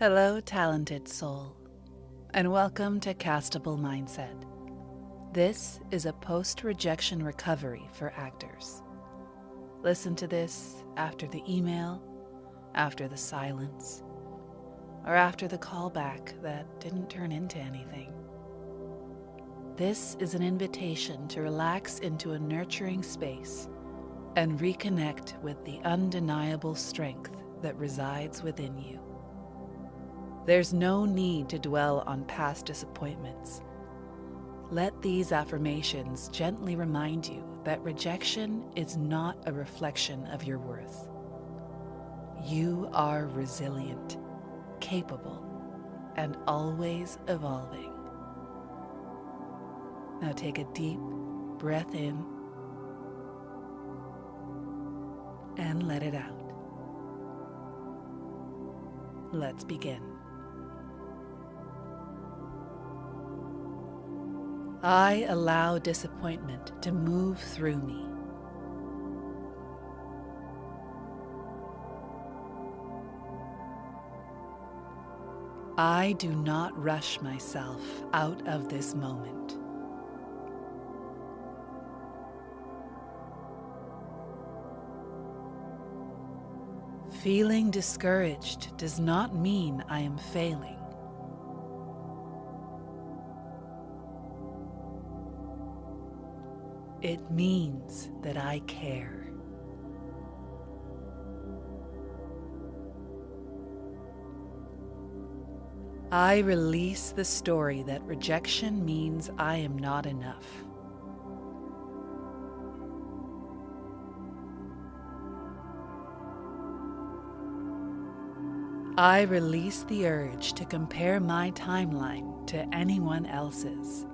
Hello, talented soul, and welcome to Castable Mindset. This is a post-rejection recovery for actors. Listen to this after the email, after the silence, or after the callback that didn't turn into anything. This is an invitation to relax into a nurturing space and reconnect with the undeniable strength that resides within you. There's no need to dwell on past disappointments. Let these affirmations gently remind you that rejection is not a reflection of your worth. You are resilient, capable, and always evolving. Now take a deep breath in and let it out. Let's begin. I allow disappointment to move through me. I do not rush myself out of this moment. Feeling discouraged does not mean I am failing. It means that I care. I release the story that rejection means I am not enough. I release the urge to compare my timeline to anyone else's.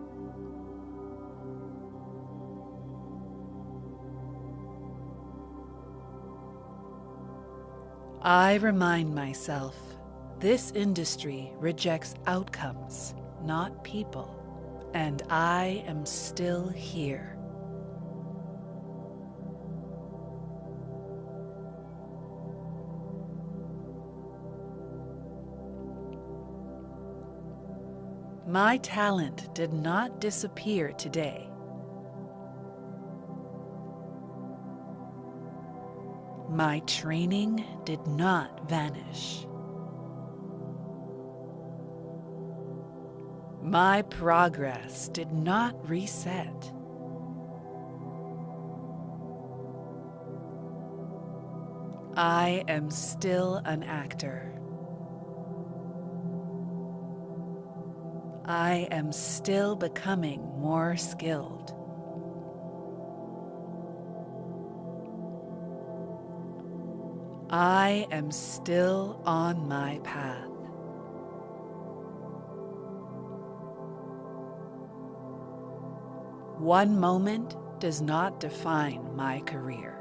I remind myself, this industry rejects outcomes, not people, and I am still here. My talent did not disappear today. My training did not vanish. My progress did not reset. I am still an actor. I am still becoming more skilled. I am still on my path. One moment does not define my career.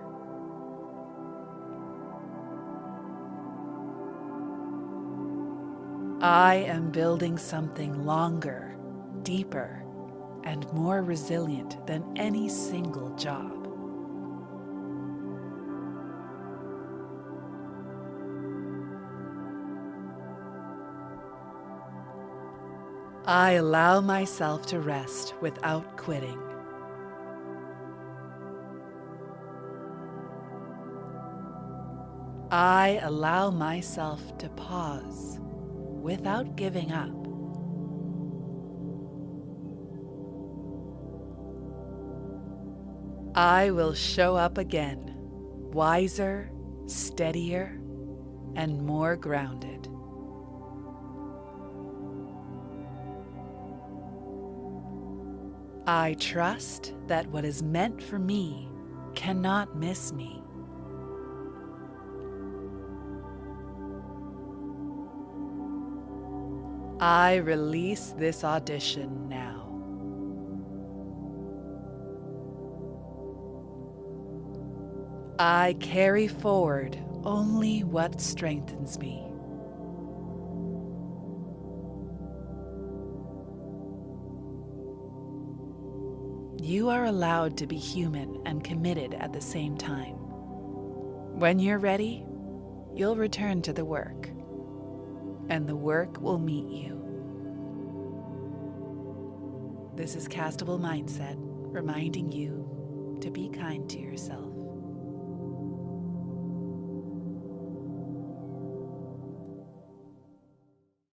I am building something longer, deeper, and more resilient than any single job. I allow myself to rest without quitting. I allow myself to pause without giving up. I will show up again, wiser, steadier, and more grounded. I trust that what is meant for me cannot miss me. I release this audition now. I carry forward only what strengthens me. You are allowed to be human and committed at the same time. When you're ready, you'll return to the work. and the work will meet you. This is Castable Mindset, reminding you to be kind to yourself.